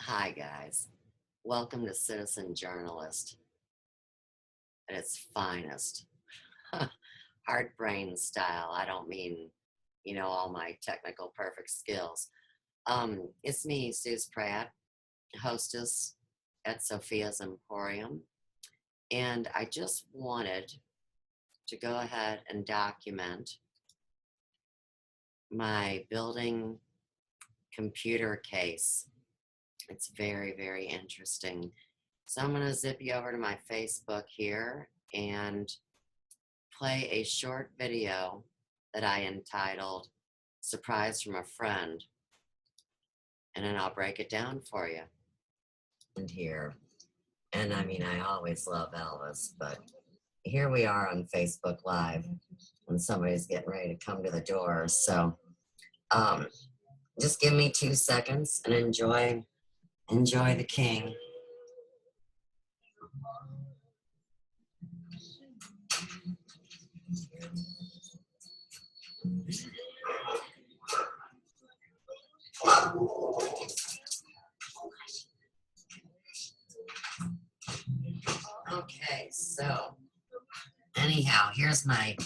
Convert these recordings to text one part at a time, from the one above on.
Hi, guys. Welcome to Citizen Journalist at its finest. Hard brain style. I don't mean, all my technical perfect skills. It's me, Suze Pratt, hostess at Sophia's Emporium. And I just wanted to go ahead and document my building computer case. It's very, very interesting. So I'm going to zip you over to my Facebook here and play a short video that I entitled Surprise from a Friend, and then I'll break it down for you. And here, and I mean, I always love Elvis, but here we are on Facebook Live, and somebody's getting ready to come to the door. So um, just give me 2 seconds and enjoy the king. Okay, so anyhow, here's my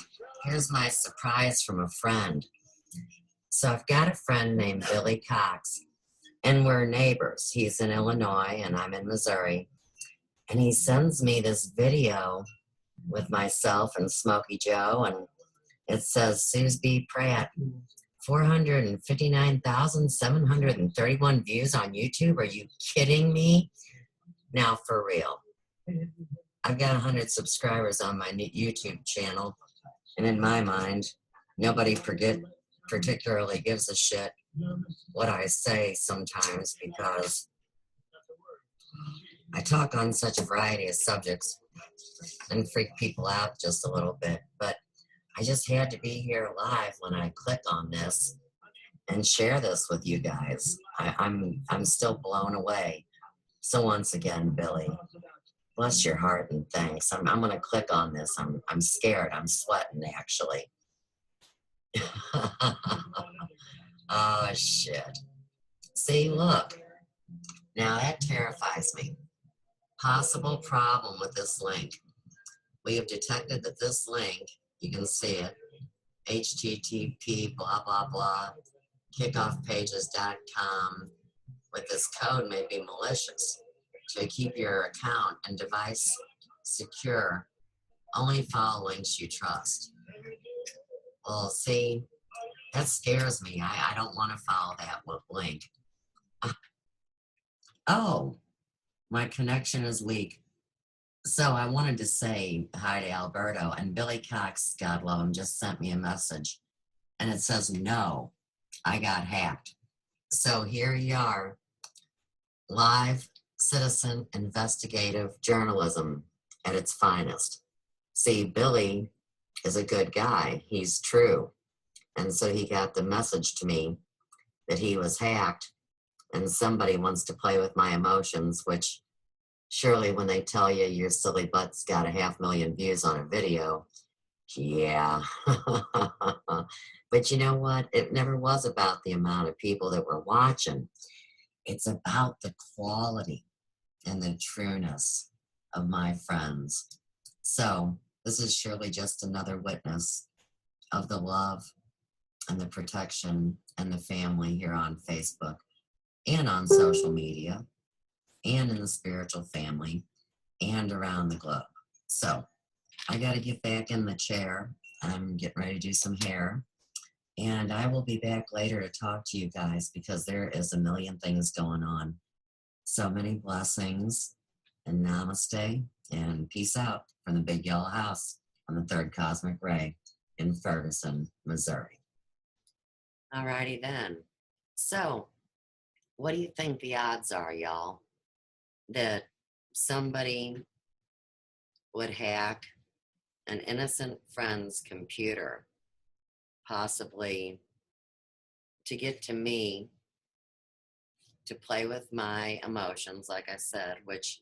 surprise from a friend. So I've got a friend named Billy Cox, and we're neighbors. He's in Illinois and I'm in Missouri. And he sends me this video with myself and Smokey Joe, and it says Suze B. Pratt, 459,731 views on YouTube. Are you kidding me? Now, for real. I've got 100 subscribers on my YouTube channel, and in my mind, nobody particularly gives a shit what I say sometimes because I talk on such a variety of subjects and freak people out just a little bit. But I just had to be here live when I click on this and share this with you guys. I'm still blown away. So once again, Billy, bless your heart and thanks. I'm gonna click on this. I'm scared. I'm sweating actually. Oh shit. See, look. Now that terrifies me. Possible problem with this link. We have detected that this link, you can see it, http blah blah blah kickoffpages.com, with this code may be malicious. To keep your account and device secure, only follow links you trust. Well, see, that scares me. I don't want to follow that link. Oh, my connection is weak. So I wanted to say hi to Alberto, and Billy Cox, God love him, just sent me a message. And it says, no, I got hacked. So here you are, live citizen investigative journalism at its finest. See, Billy is a good guy. He's true. And so he got the message to me that he was hacked and somebody wants to play with my emotions, which surely when they tell you your silly butt's got 500,000 views on a video, yeah. But you know what? It never was about the amount of people that were watching. It's about the quality and the trueness of my friends. So this is surely just another witness of the love and the protection and the family here on Facebook and on social media and in the spiritual family and around the globe. So I got to get back in the chair. I'm getting ready to do some hair. And I will be back later to talk to you guys because there is a million things going on. So many blessings, and namaste, and peace out from the Big Yellow House on the Third Cosmic Ray in Ferguson, Missouri. Alrighty then. So, what do you think the odds are, y'all, that somebody would hack an innocent friend's computer, possibly to get to me, to play with my emotions, like I said, which,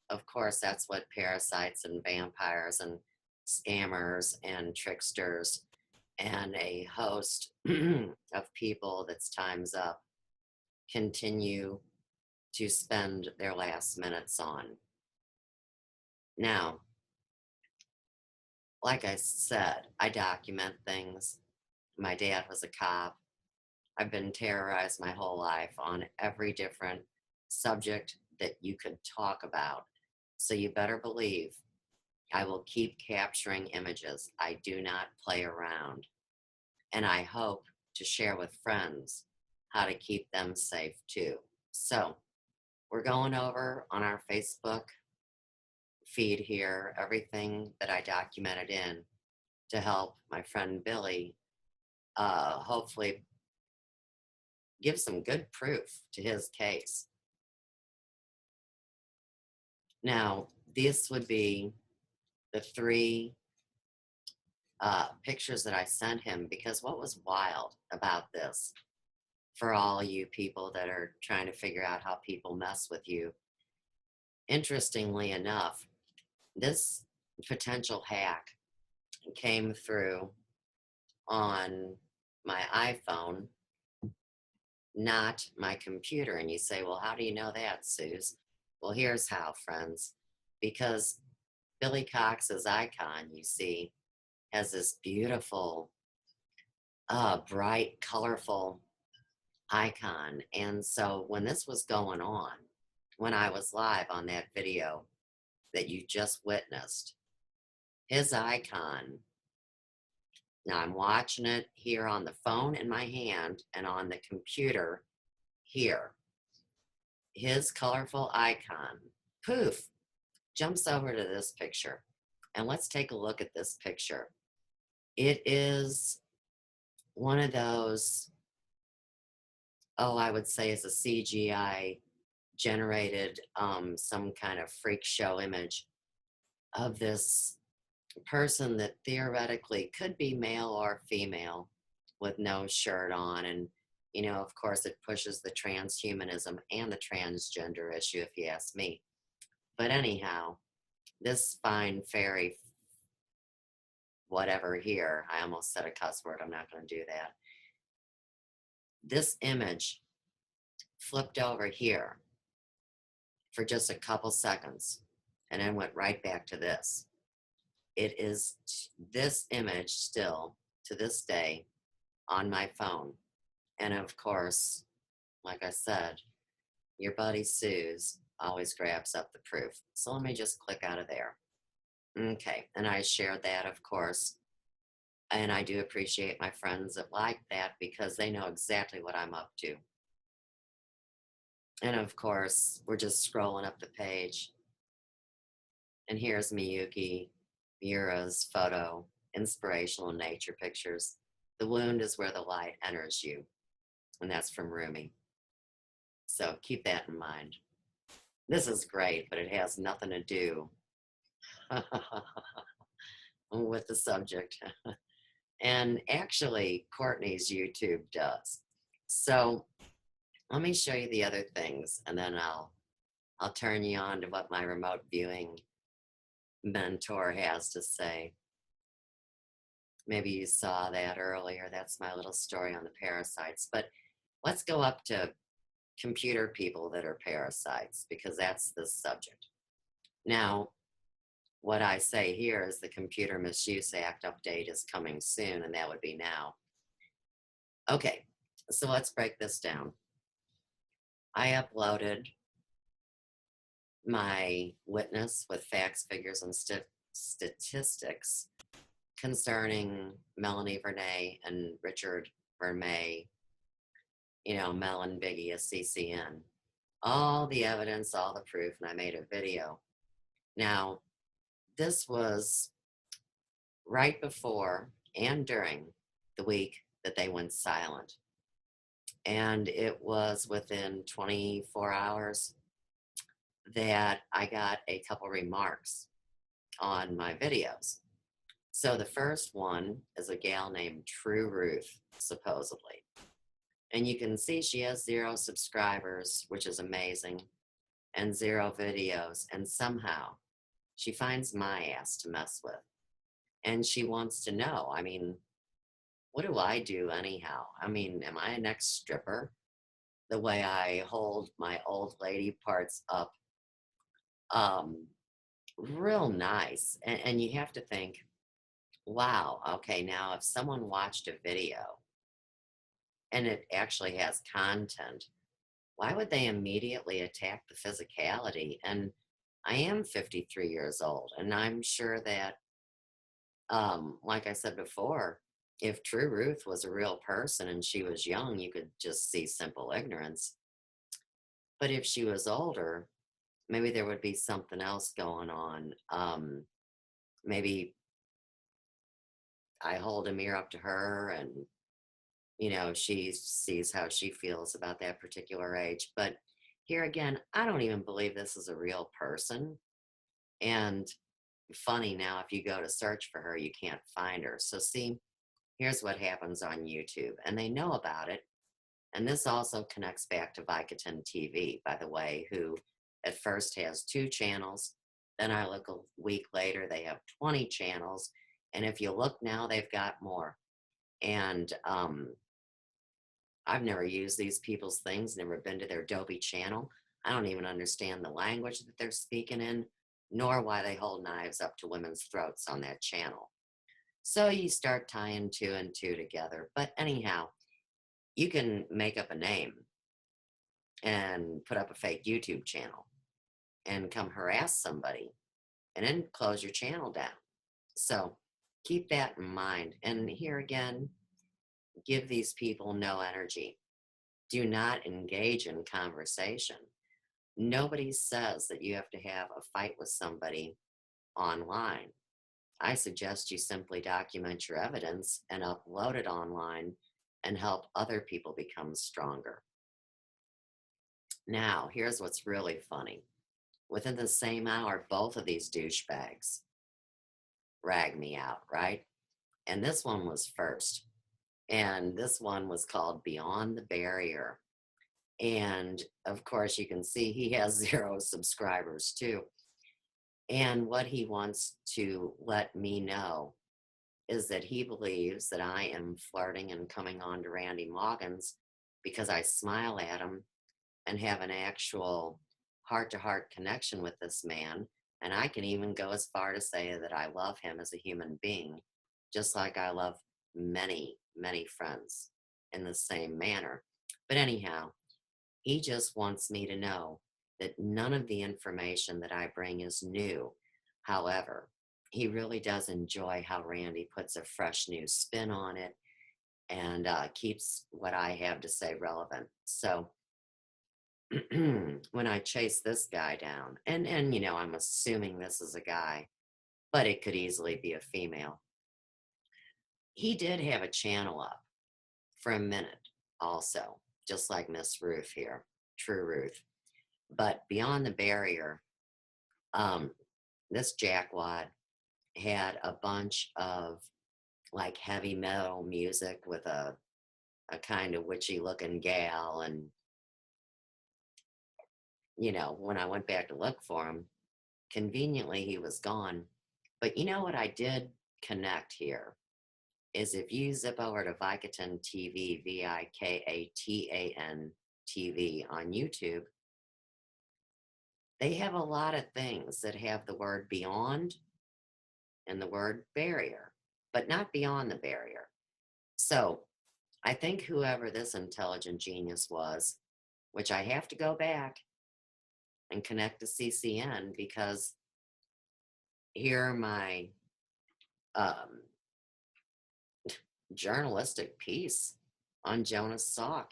of course, that's what parasites and vampires and scammers and tricksters and a host of people that's time's up continue to spend their last minutes on. Now, like I said, I document things. My dad was a cop. I've been terrorized my whole life on every different subject that you could talk about. So you better believe I will keep capturing images. I do not play around. And I hope to share with friends how to keep them safe too. So we're going over on our Facebook feed here everything that I documented in to help my friend Billy hopefully give some good proof to his case. Now, this would be the three pictures that I sent him, because what was wild about this, for all you people that are trying to figure out how people mess with you, interestingly enough, this potential hack came through on my iPhone, not my computer. And you say, well, how do you know that, Suze? Well, here's how, friends. Because Billy Cox's icon, you see, has this beautiful, bright, colorful icon. And so when this was going on, when I was live on that video that you just witnessed, his icon, now I'm watching it here on the phone in my hand and on the computer here. His colorful icon, poof, jumps over to this picture. And let's take a look at this picture. It is one of those, I would say is a CGI generated some kind of freak show image of this person that theoretically could be male or female with no shirt on. And, of course, it pushes the transhumanism and the transgender issue, if you ask me. But anyhow, this fine fairy, whatever here, I almost said a cuss word, I'm not going to do that. This image flipped over here for just a couple seconds and then went right back to this. It is this image still to this day on my phone. And of course, like I said, your buddy Suze always grabs up the proof. So let me just click out of there. Okay, and I shared that, of course. And I do appreciate my friends that like that, because they know exactly what I'm up to. And of course, we're just scrolling up the page. And here's Miyuki Mura's photo, inspirational nature pictures. The wound is where the light enters you. And that's from Rumi. So keep that in mind. This is great, but it has nothing to do with the subject. And actually, Courtney's YouTube does. So let me show you the other things, and then I'll turn you on to what my remote viewing mentor has to say. Maybe you saw that earlier. That's my little story on the parasites. But let's go up to computer people that are parasites, because that's the subject. Now, what I say here is the Computer Misuse Act update is coming soon, and that would be now. Okay, so let's break this down. I uploaded my witness with facts, figures, and statistics concerning Melanie Vernay and Richard Vermey, Mel and Biggie, a CCN. All the evidence, all the proof, and I made a video. Now, this was right before and during the week that they went silent. And it was within 24 hours that I got a couple remarks on my videos. So the first one is a gal named True Ruth, supposedly. And you can see she has 0 subscribers, which is amazing, and 0 videos. And somehow she finds my ass to mess with. And she wants to know, what do I do anyhow? Am I a next stripper the way I hold my old lady parts up, um, real nice. And you have to think, wow, okay, now if someone watched a video and it actually has content, why would they immediately attack the physicality? And I am 53 years old, and I'm sure that, like I said before, if True Ruth was a real person and she was young, you could just see simple ignorance. But if she was older, maybe there would be something else going on. Maybe I hold a mirror up to her and, she sees how she feels about that particular age. But here again, I don't even believe this is a real person. And funny now, if you go to search for her, you can't find her. So, see, here's what happens on YouTube, and they know about it. And this also connects back to Vicodin TV, by the way, who at first has 2 channels. Then I look a week later, they have 20 channels. And if you look now, they've got more. And I've never used these people's things, never been to their Adobe channel. I don't even understand the language that they're speaking in, nor why they hold knives up to women's throats on that channel. So you start tying 2 and 2 together. But anyhow, you can make up a name and put up a fake YouTube channel and come harass somebody and then close your channel down. So keep that in mind. And here again, give these people no energy. Do not engage in conversation. Nobody says that you have to have a fight with somebody online. I suggest you simply document your evidence and upload it online and help other people become stronger. Now, here's what's really funny. Within the same hour, both of these douchebags ragged me out, right? And this one was first. And this one was called Beyond the Barrier. And of course, you can see he has 0 subscribers too. And what he wants to let me know is that he believes that I am flirting and coming on to Randy Moggins because I smile at him and have an actual heart to heart connection with this man. And I can even go as far to say that I love him as a human being, just like I love many, many friends in the same manner. But anyhow, he just wants me to know that none of the information that I bring is new. However, he really does enjoy how Randy puts a fresh new spin on it and keeps what I have to say relevant. So when I chase this guy down, and I'm assuming this is a guy, but it could easily be a female. He did have a channel up for a minute also, just like Miss Ruth here, True Ruth. But Beyond the Barrier, um, this jackwad had a bunch of like heavy metal music with a kind of witchy looking gal. And, when I went back to look for him, conveniently he was gone. But you know what I did connect here is if you zip over to Vicatan TV, Vikatan TV on YouTube, they have a lot of things that have the word beyond and the word barrier, but not beyond the barrier. So I think whoever this intelligent genius was, which I have to go back and connect to CCN because here are my um, journalistic piece on Jonas Salk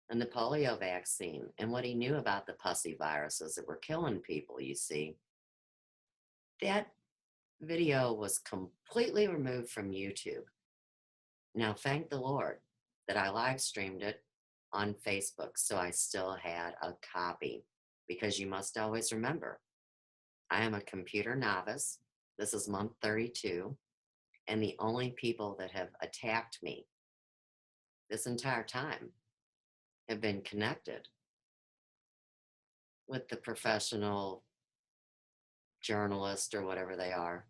and the polio vaccine and what he knew about the pussy viruses that were killing people, you see. That video was completely removed from YouTube. Now, thank the Lord that I live streamed it on Facebook, so I still had a copy because you must always remember, I am a computer novice. This is month 32, and the only people that have attacked me this entire time have been connected with the professional journalist or whatever they are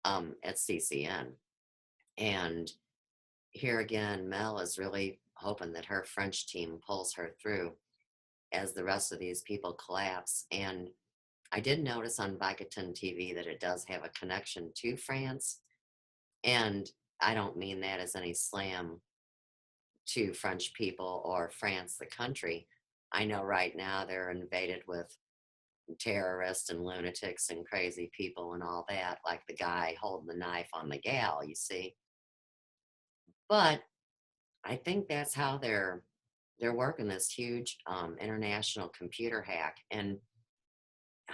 at CCN. And here again, Mel is really hoping that her French team pulls her through as the rest of these people collapse. And I did notice on Vicodin TV that it does have a connection to France. And I don't mean that as any slam to French people or France, the country. I know right now they're invaded with terrorists and lunatics and crazy people and all that, like the guy holding the knife on the gal, you see. But I think that's how they're working this huge international computer hack. And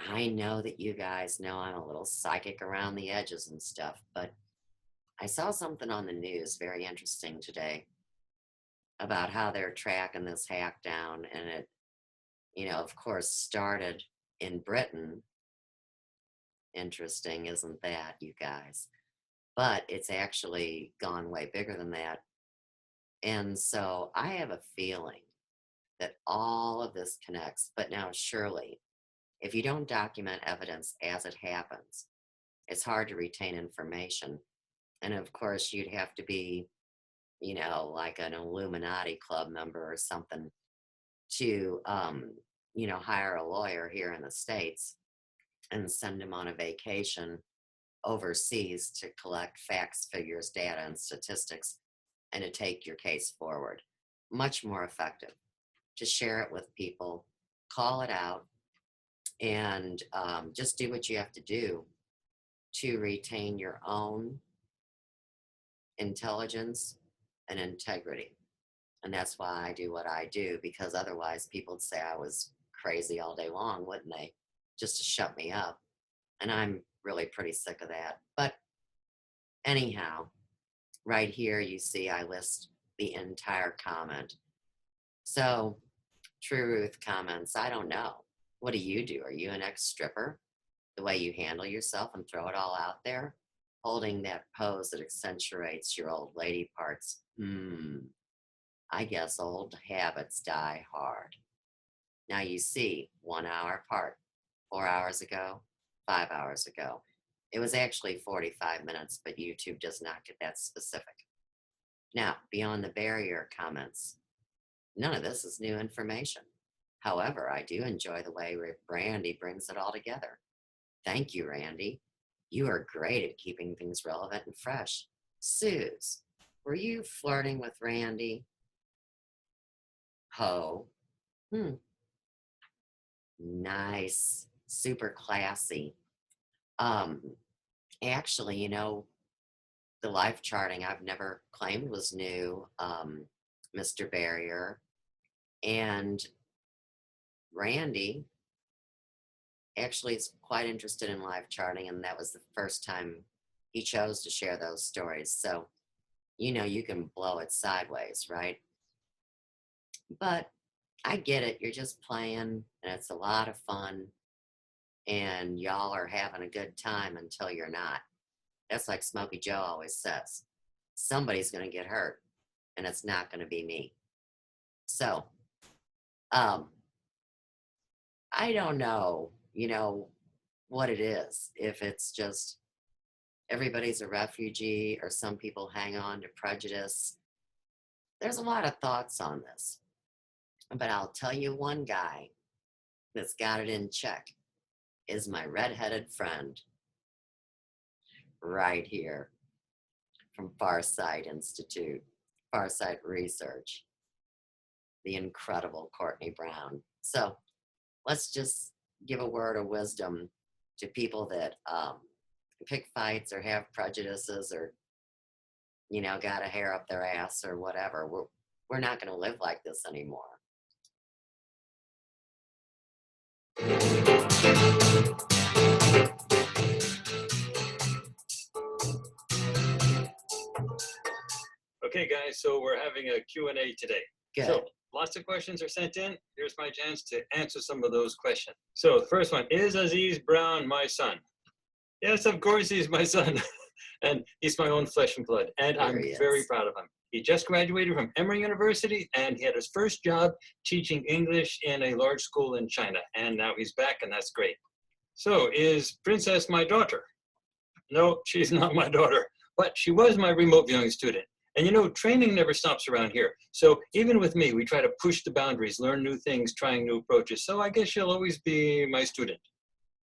I know that you guys know I'm a little psychic around the edges and stuff, but I saw something on the news very interesting today about how they're tracking this hack down. And it, of course, started in Britain. Interesting, isn't that, you guys? But it's actually gone way bigger than that. And so I have a feeling that all of this connects. But now, surely, if you don't document evidence as it happens, it's hard to retain information. And of course, you'd have to be, like an Illuminati club member or something to, hire a lawyer here in the States and send him on a vacation overseas to collect facts, figures, data, and statistics, and to take your case forward. Much more effective to share it with people, call it out, and just do what you have to do to retain your own intelligence and integrity. And that's why I do what I do, because otherwise people would say I was crazy all day long, wouldn't they? Just to shut me up. And I'm really pretty sick of that. But anyhow, right here you see I list the entire comment. So True Ruth comments, I don't know. What do? Are you an ex-stripper? The way you handle yourself and throw it all out there? Holding that pose that accentuates your old lady parts. I guess old habits die hard. Now you see, 1 hour apart, 4 hours ago, 5 hours ago. It was actually 45 minutes, but YouTube does not get that specific. Now, beyond the barrier comments, none of this is new information. However, I do enjoy the way Randy brings it all together. Thank you, Randy. You are great at keeping things relevant and fresh. Suze, were you flirting with Randy? Ho. Nice. Super classy. Actually, the life charting I've never claimed was new, Mr. Barrier. And Randy actually is quite interested in live charting, and that was the first time he chose to share those stories. So, you can blow it sideways, right? But I get it. You're just playing, and it's a lot of fun, and y'all are having a good time until you're not. That's like Smokey Joe always says. Somebody's going to get hurt, and it's not going to be me. So, I don't know, what it is. If it's just everybody's a refugee, or some people hang on to prejudice. There's a lot of thoughts on this. But I'll tell you, one guy that's got it in check is my redheaded friend right here from Farsight Institute, Farsight Research, the incredible Courtney Brown. So let's just give a word of wisdom to people that pick fights or have prejudices or, got a hair up their ass or whatever. We're not going to live like this anymore. Okay, guys, so we're having a Q&A today. Good. So lots of questions are sent in. Here's my chance to answer some of those questions. So the first one, is Aziz Brown my son? Yes, of course he's my son. And he's my own flesh and blood. And I'm very proud of him. He just graduated from Emory University, and he had his first job teaching English in a large school in China. And now he's back, and that's great. So is Princess my daughter? No, she's not my daughter, but she was my remote viewing student. And you know, training never stops around here. So even with me, we try to push the boundaries, learn new things, trying new approaches. So I guess you'll always be my student.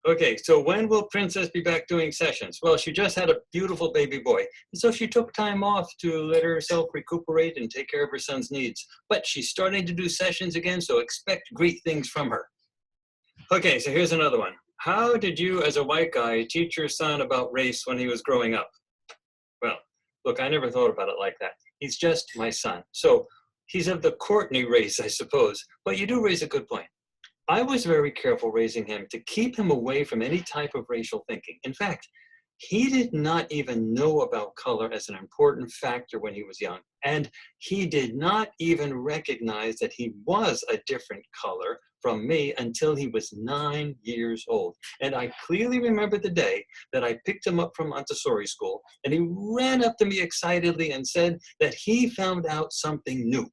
Okay, so when will Princess be back doing sessions? Well, she just had a beautiful baby boy. And so she took time off to let herself recuperate and take care of her son's needs. But she's starting to do sessions again, so expect great things from her. Okay, so here's another one. How did you, as a white guy, teach your son about race when he was growing up? Well, look, I never thought about it like that. He's just my son. So he's of the Courtney race, I suppose. But you do raise a good point. I was very careful raising him to keep him away from any type of racial thinking. In fact, he did not even know about color as an important factor when he was young. And he did not even recognize that he was a different color from me until he was 9 years old. And I clearly remember the day that I picked him up from Montessori school, and he ran up to me excitedly and said that he found out something new.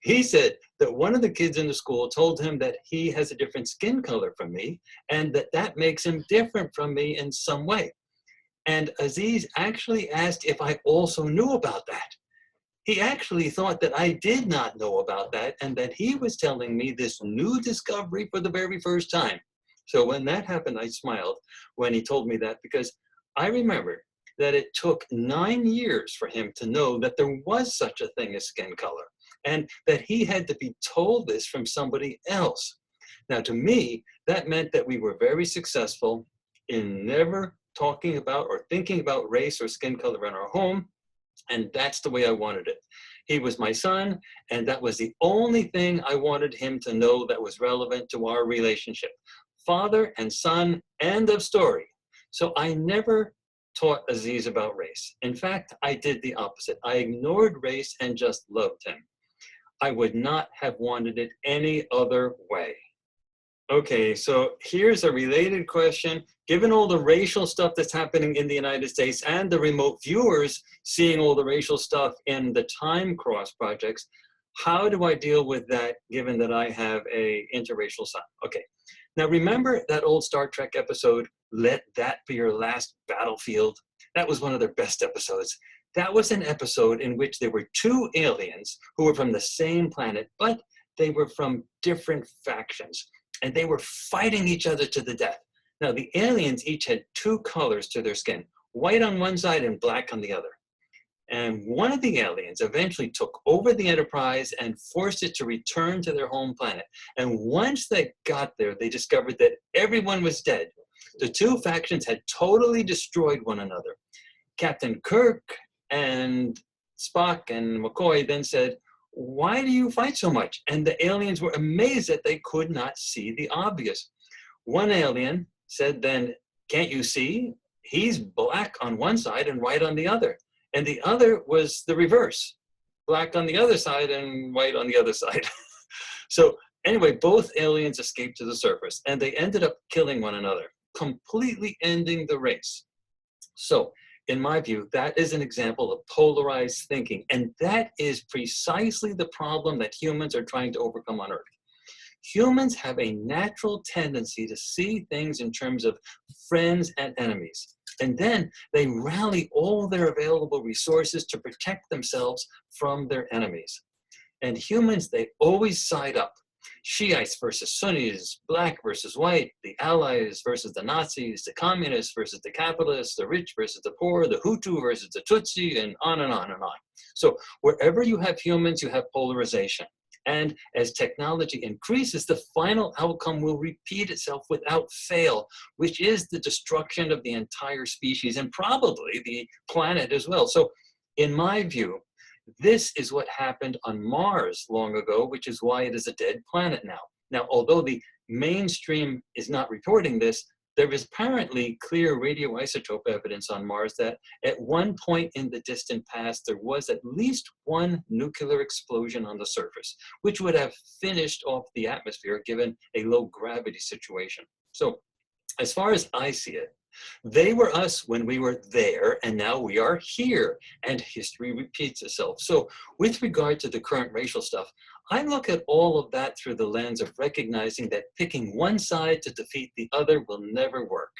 He said that one of the kids in the school told him that he has a different skin color from me and that that makes him different from me in some way. And Aziz actually asked if I also knew about that. He actually thought that I did not know about that and that he was telling me this new discovery for the very first time. So when that happened, I smiled when he told me that, because I remembered that it took 9 years for him to know that there was such a thing as skin color, and that he had to be told this from somebody else. Now, to me, that meant that we were very successful in never talking about or thinking about race or skin color in our home, and that's the way I wanted it. He was my son, and that was the only thing I wanted him to know that was relevant to our relationship. Father and son, end of story. So I never taught Aziz about race. In fact, I did the opposite. I ignored race and just loved him. I would not have wanted it any other way. Okay, so here's a related question. Given all the racial stuff that's happening in the United States and the remote viewers seeing all the racial stuff in the Time Cross projects, how do I deal with that given that I have a interracial son? Okay, now remember that old Star Trek episode, Let That Be Your Last Battlefield? That was one of their best episodes. That was an episode in which there were two aliens who were from the same planet, but they were from different factions, and they were fighting each other to the death. Now, the aliens each had two colors to their skin, white on one side and black on the other. And one of the aliens eventually took over the Enterprise and forced it to return to their home planet. And once they got there, they discovered that everyone was dead. The two factions had totally destroyed one another. Captain Kirk and Spock and McCoy then said, "Why do you fight so much?" And the aliens were amazed that they could not see the obvious. One alien said then, "Can't you see? He's black on one side and white on the other." And the other was the reverse, black on the other side and white on the other side. So anyway, both aliens escaped to the surface, and they ended up killing one another, completely ending the race. So in my view, that is an example of polarized thinking. And that is precisely the problem that humans are trying to overcome on Earth. Humans have a natural tendency to see things in terms of friends and enemies. And then they rally all their available resources to protect themselves from their enemies. And humans, they always side up. Shiites versus Sunnis, black versus white, the Allies versus the Nazis, the communists versus the capitalists, the rich versus the poor, the Hutu versus the Tutsi, and on and on and on. So wherever you have humans, you have polarization. And as technology increases, the final outcome will repeat itself without fail, which is the destruction of the entire species and probably the planet as well. So in my view, this is what happened on Mars long ago, which is why it is a dead planet now. Now, although the mainstream is not reporting this, there is apparently clear radioisotope evidence on Mars that at one point in the distant past, there was at least one nuclear explosion on the surface, which would have finished off the atmosphere given a low gravity situation. So as far as I see it, they were us when we were there, and now we are here, and history repeats itself. So with regard to the current racial stuff, I look at all of that through the lens of recognizing that picking one side to defeat the other will never work.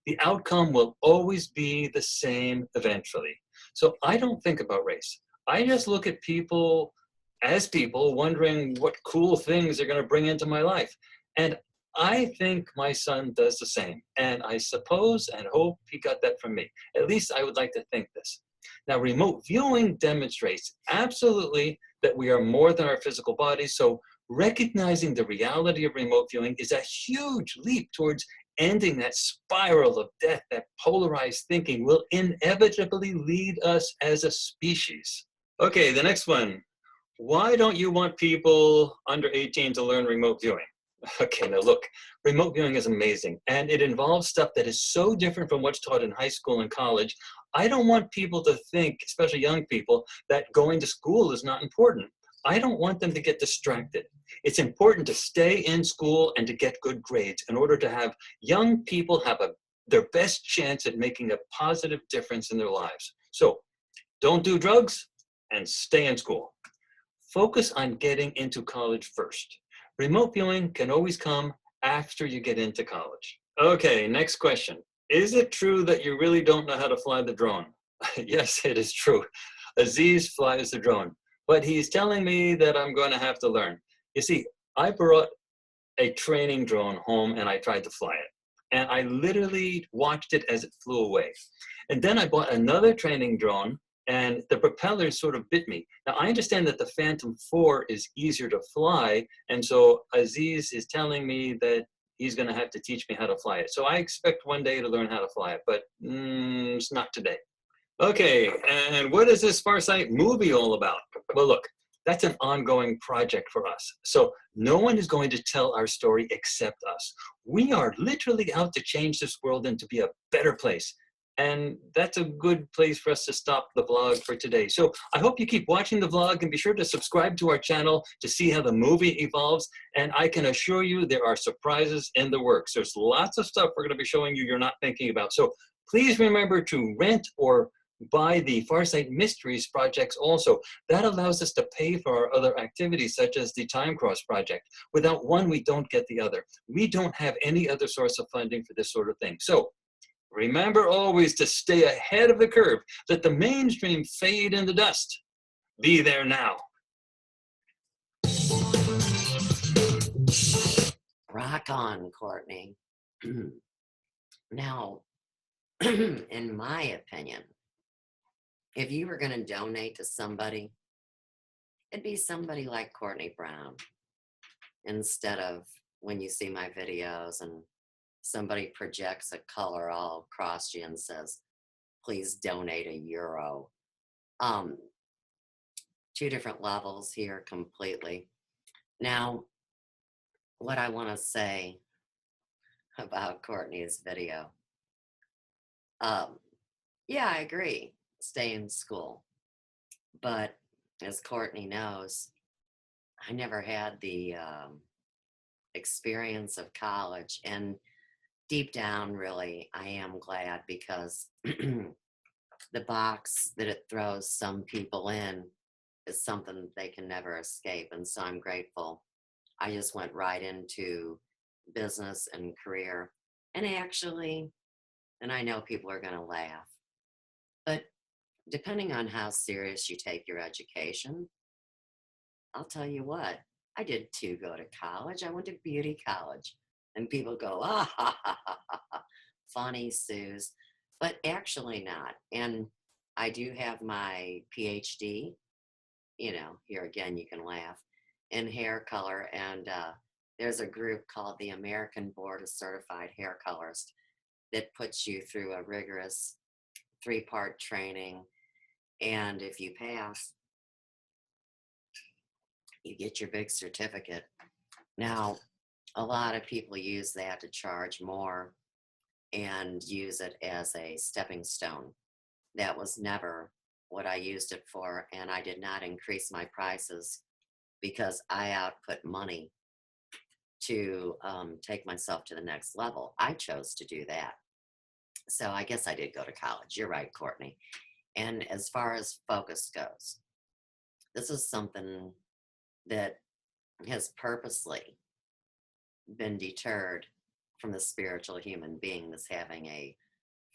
The outcome will always be the same eventually. So I don't think about race. I just look at people as people, wondering what cool things they're going to bring into my life. And I think my son does the same. And I suppose and hope he got that from me. At least I would like to think this. Now, remote viewing demonstrates absolutely that we are more than our physical bodies. So recognizing the reality of remote viewing is a huge leap towards ending that spiral of death. That polarized thinking will inevitably lead us as a species. Okay, the next one. Why don't you want people under 18 to learn remote viewing? Okay, now look, remote viewing is amazing, and it involves stuff that is so different from what's taught in high school and college. I don't want people to think, especially young people, that going to school is not important. I don't want them to get distracted. It's important to stay in school and to get good grades in order to have young people have their best chance at making a positive difference in their lives. So don't do drugs and stay in school. Focus on getting into college first. Remote viewing can always come after you get into college. Okay, next question. Is it true that you really don't know how to fly the drone? Yes, it is true. Aziz flies the drone, but he's telling me that I'm going to have to learn. You see, I brought a training drone home and I tried to fly it. And I literally watched it as it flew away. And then I bought another training drone and the propeller sort of bit me. Now I understand that the Phantom 4 is easier to fly. And so Aziz is telling me that he's gonna have to teach me how to fly it. So I expect one day to learn how to fly it, but it's not today. Okay, and what is this Farsight movie all about? Well, look, that's an ongoing project for us. So no one is going to tell our story except us. We are literally out to change this world and to be a better place. And that's a good place for us to stop the vlog for today. So I hope you keep watching the vlog and be sure to subscribe to our channel to see how the movie evolves. And I can assure you there are surprises in the works. There's lots of stuff we're going to be showing you you're not thinking about. So please remember to rent or buy the Farsight Mysteries projects also. That allows us to pay for our other activities, such as the Time Cross project. Without one, we don't get the other. We don't have any other source of funding for this sort of thing. So remember always to stay ahead of the curve. Let the mainstream fade in the dust. Be there now. Rock on, Courtney. Now, in my opinion, if you were going to donate to somebody, it'd be somebody like Courtney Brown. Instead of when you see my videos and somebody projects a color all across you and says, please donate €1. Two different levels here completely. Now, what I want to say about Courtney's video. Yeah, I agree. Stay in school. But as Courtney knows, I never had the experience of college. And deep down, really, I am glad because the box that it throws some people in is something they can never escape. And so I'm grateful. I just went right into business and career. And actually, and I know people are going to laugh, but depending on how serious you take your education, I'll tell you what, I did too go to college. I went to beauty college. And people go, ah, ha, ha, ha, ha, ha. Funny, Suze. But actually not. And I do have my PhD. You know, here again, you can laugh, in hair color. And there's a group called the American Board of Certified Hair Colorists that puts you through a rigorous 3-part training. And if you pass, you get your big certificate. Now, a lot of people use that to charge more and use it as a stepping stone. That was never what I used it for, and I did not increase my prices because I output money to take myself to the next level. I chose to do that. So I guess I did go to college. You're right, Courtney. And as far as focus goes, this is something that has purposely been deterred from the spiritual human being that's having a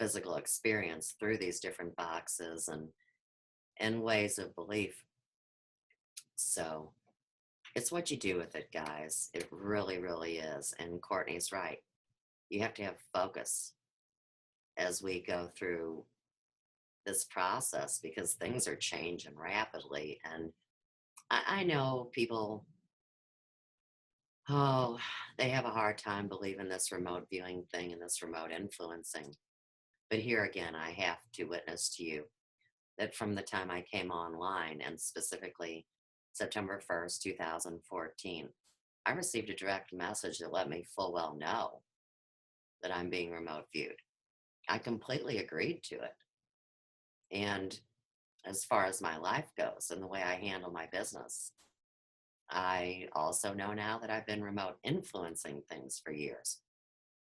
physical experience through these different boxes and and ways of belief. So it's what you do with it, guys. It really, really is. And Courtney's right. You have to have focus as we go through this process because things are changing rapidly. And I know people, oh, they have a hard time believing this remote viewing thing and this remote influencing. But here again, I have to witness to you that from the time I came online, and specifically September 1st, 2014, I received a direct message that let me full well know that I'm being remote viewed. I completely agreed to it. And as far as my life goes and the way I handle my business, I also know now that I've been remote influencing things for years.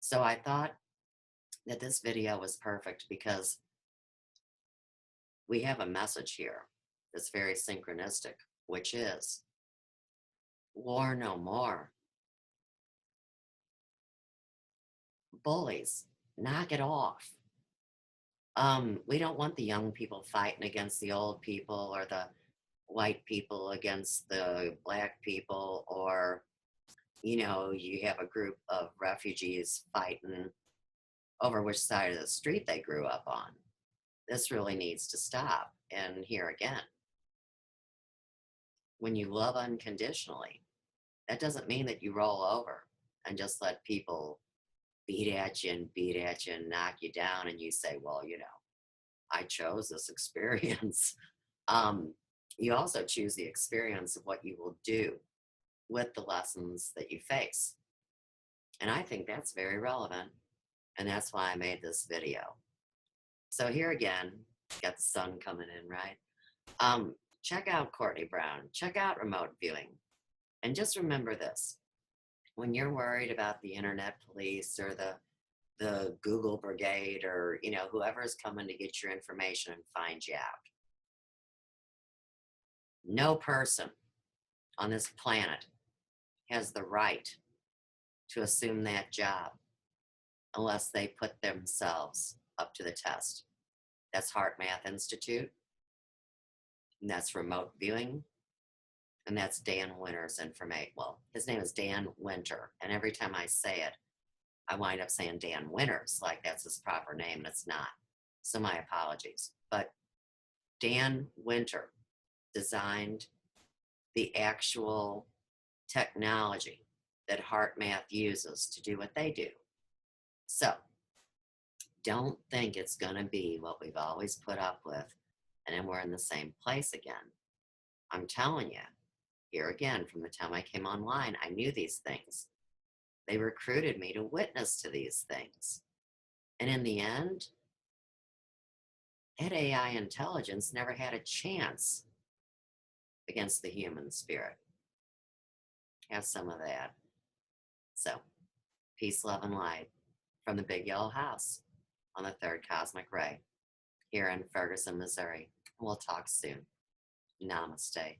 So I thought that this video was perfect because we have a message here that's very synchronistic, which is war no more. Bullies, knock it off. We don't want the young people fighting against the old people or the white people against the black people, or, you have a group of refugees fighting over which side of the street they grew up on. This really needs to stop. And here again, when you love unconditionally, that doesn't mean that you roll over and just let people beat at you and knock you down and you say, well, I chose this experience. You also choose the experience of what you will do with the lessons that you face. And I think that's very relevant. And that's why I made this video. So here again, got the sun coming in, right? Check out Courtney Brown. Check out remote viewing. And just remember this. When you're worried about the internet police or the Google brigade or, whoever's coming to get your information and find you out, no person on this planet has the right to assume that job unless they put themselves up to the test. That's Heart Math Institute, and that's remote viewing, and that's Dan Winter's information. Well, his name is Dan Winter, and every time I say it, I wind up saying Dan Winters, like that's his proper name, and it's not. So my apologies. But Dan Winter designed the actual technology that Heart Math uses to do what they do. So don't think it's going to be what we've always put up with, and then we're in the same place again. I'm telling you, here again, from the time I came online, I knew these things. They recruited me to witness to these things. And in the end, that AI intelligence never had a chance against the human spirit. Have some of that. So, peace, love, and light from the Big Yellow House on the third cosmic ray here in Ferguson, Missouri. We'll talk soon. Namaste.